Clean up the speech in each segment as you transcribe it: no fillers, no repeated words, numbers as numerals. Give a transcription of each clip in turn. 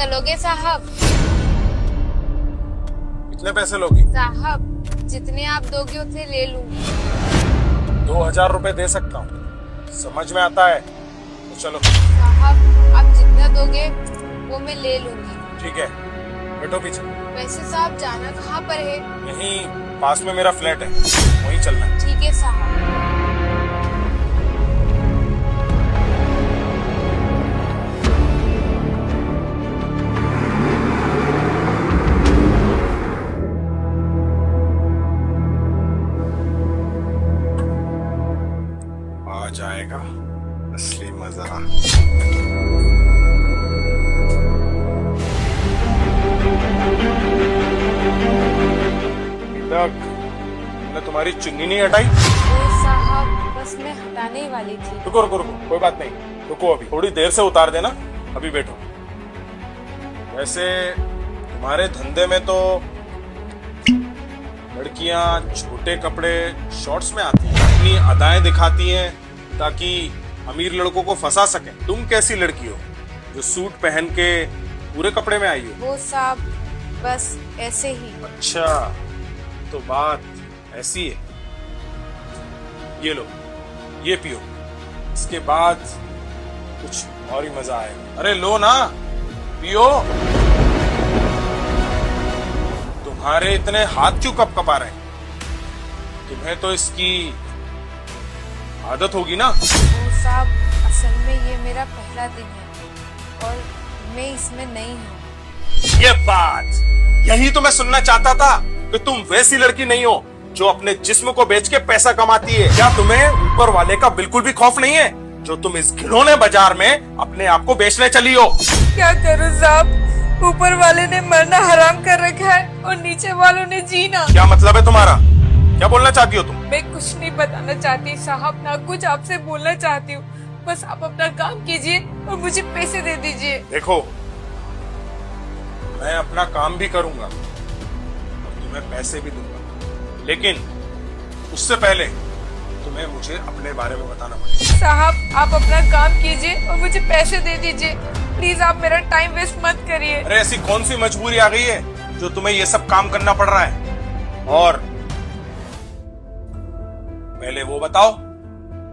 चलोगे साहब? कितने पैसे लोगी? साहब जितने आप दोगे उतने ले लूंगी। 2000 रुपए दे सकता हूँ, समझ में आता है? तो चलो। साहब आप जितना दोगे वो मैं ले लूंगी। ठीक है, बैठो पीछे। वैसे साहब जाना कहाँ पर है? यहीं पास में मेरा फ्लैट है, वहीं चलना है। ठीक है साहब। आ जाएगा असली मजा। तक मैंने तुम्हारी चुन्नी नहीं हटाई? ओ साहब बस मैं हटाने ही वाली थी। रुको रुको रुको, कोई बात नहीं, रुको, अभी थोड़ी देर से उतार देना, अभी बैठो। वैसे तुम्हारे धंधे में तो लड़कियां छोटे कपड़े शॉर्ट्स में आती हैं, अपनी अदाएं दिखाती हैं ताकि अमीर लड़कों को फंसा सके। तुम कैसी लड़की हो जो सूट पहन के पूरे कपड़े में आई हो? वो साहब बस ऐसे ही। अच्छा, तो बात ऐसी है। ये लो, ये पियो, इसके बाद कुछ और ही मजा आएगा। अरे लो ना, पियो। तुम्हारे इतने हाथ क्यों कपकपा रहे हैं? तुम्हें तो इसकी आदत होगी ना। वो साहब असल में ये मेरा पहला दिन है और मैं इसमें नई हूँ। ये बात यही तो मैं सुनना चाहता था कि तुम वैसी लड़की नहीं हो जो अपने जिस्म को बेच के पैसा कमाती है। क्या तुम्हें ऊपर वाले का बिल्कुल भी खौफ नहीं है जो तुम इस घिनौने बाजार में अपने आप को बेचने चली हो? क्या करूँ साहब, ऊपर वाले ने मरना हराम कर रखा है और नीचे वालों ने जीना। क्या मतलब है तुम्हारा? क्या बोलना चाहती हो तुम? मैं कुछ नहीं बताना चाहती साहब, ना कुछ आपसे बोलना चाहती हूँ। बस आप अपना काम कीजिए और मुझे पैसे दे दीजिए। देखो, मैं अपना काम भी करूंगा और तुम्हें पैसे भी दूंगा, लेकिन उससे पहले तुम्हें मुझे अपने बारे में बताना पड़ेगा। साहब आप अपना काम कीजिए और मुझे पैसे दे दीजिए। प्लीज आप मेरा टाइम वेस्ट मत करिए। अरे ऐसी कौन सी मजबूरी आ गई है जो तुम्हें ये सब काम करना पड़ रहा है? और पहले वो बताओ,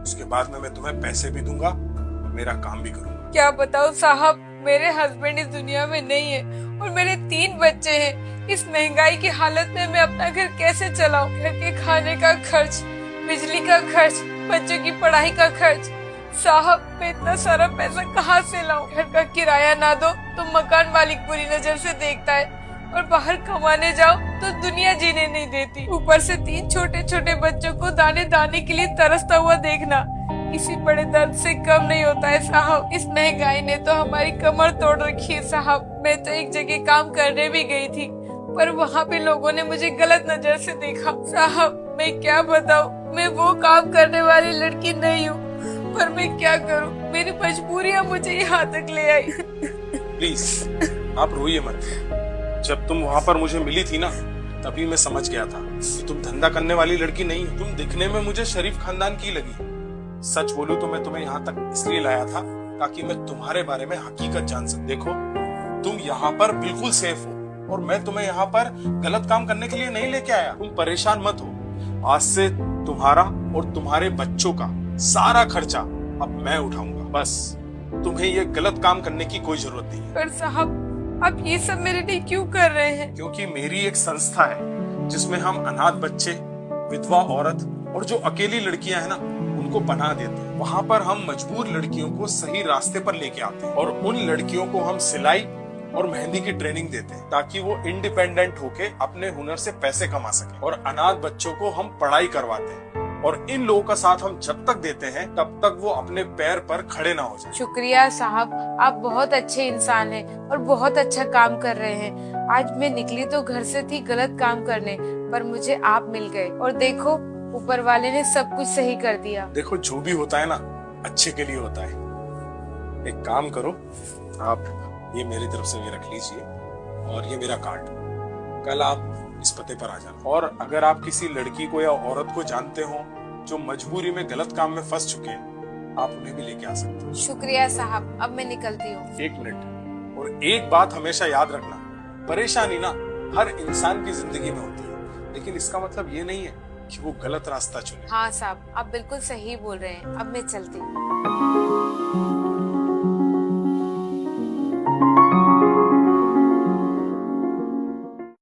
उसके बाद में मैं तुम्हें पैसे भी दूंगा और मेरा काम भी करूंगा। क्या बताओ साहब, मेरे हस्बैंड इस दुनिया में नहीं है और मेरे 3 बच्चे हैं। इस महंगाई की हालत में मैं अपना घर कैसे चलाऊं? घर के खाने का खर्च, बिजली का खर्च, बच्चों की पढ़ाई का खर्च। साहब मैं इतना सारा पैसा कहाँ से लाऊं? घर का किराया ना दो तो मकान मालिक बुरी नजर से देखता है और बाहर कमाने जाओ तो दुनिया जीने नहीं देती। ऊपर से 3 छोटे छोटे बच्चों को दाने दाने के लिए तरसता हुआ देखना किसी बड़े दर्द से कम नहीं होता है साहब। इस महंगाई ने तो हमारी कमर तोड़ रखी है साहब। मैं तो एक जगह काम करने भी गई थी पर वहाँ पे लोगों ने मुझे गलत नजर से देखा। साहब मैं क्या बताऊँ, मैं वो काम करने वाली लड़की नहीं हूँ, पर मैं क्या करूँ, मेरी मजबूरियाँ मुझे यहाँ तक ले आई। प्लीज आप रोइए मत। जब तुम वहां पर मुझे मिली थी ना, तभी मैं समझ गया था कि तुम धंधा करने वाली लड़की नहीं हो। तुम दिखने में मुझे शरीफ खानदान की लगी। सच बोलूं तो मैं तुम्हें यहाँ तक इसलिए लाया था ताकि मैं तुम्हारे बारे में हकीकत जान सकूं। देखो, तुम यहाँ पर बिल्कुल सेफ हो और मैं तुम्हें यहाँ पर गलत काम करने के लिए नहीं लेके आया। तुम परेशान मत हो, आज से तुम्हारा और तुम्हारे बच्चों का सारा खर्चा अब मैं उठाऊंगा। बस तुम्हें ये गलत काम करने की कोई जरूरत नहीं है। पर साहब आप ये सब मेरे लिए क्यों कर रहे हैं? क्योंकि मेरी एक संस्था है जिसमें हम अनाथ बच्चे, विधवा औरत और जो अकेली लड़कियां हैं ना, उनको पनाह देते हैं। वहाँ पर हम मजबूर लड़कियों को सही रास्ते पर लेके आते हैं और उन लड़कियों को हम सिलाई और मेहंदी की ट्रेनिंग देते हैं ताकि वो इंडिपेंडेंट होके अपने हुनर से पैसे कमा सके। और अनाथ बच्चों को हम पढ़ाई करवाते हैं और इन लोगों का साथ हम जब तक देते हैं तब तक वो अपने पैर पर खड़े ना हो जाए। शुक्रिया साहब, आप बहुत अच्छे इंसान हैं और बहुत अच्छा काम कर रहे हैं। आज मैं निकली तो घर से थी गलत काम करने, पर मुझे आप मिल गए और देखो ऊपर वाले ने सब कुछ सही कर दिया। देखो, जो भी होता है ना अच्छे के लिए होता है। एक काम करो, आप ये मेरी तरफ से ये रख लीजिए और ये मेरा कार्ड। कल आप इस पते पर आ जाना। और अगर आप किसी लड़की को या औरत को जानते हो जो मजबूरी में गलत काम में फंस चुके हैं, आप उन्हें भी लेके आ सकते हो। शुक्रिया साहब, अब मैं निकलती हूँ। 1 मिनट, और एक बात हमेशा याद रखना, परेशानी ना हर इंसान की जिंदगी में होती है, लेकिन इसका मतलब ये नहीं है कि वो गलत रास्ता चुने। हाँ साहब, आप बिल्कुल सही बोल रहे हैं। अब मैं चलती हूँ।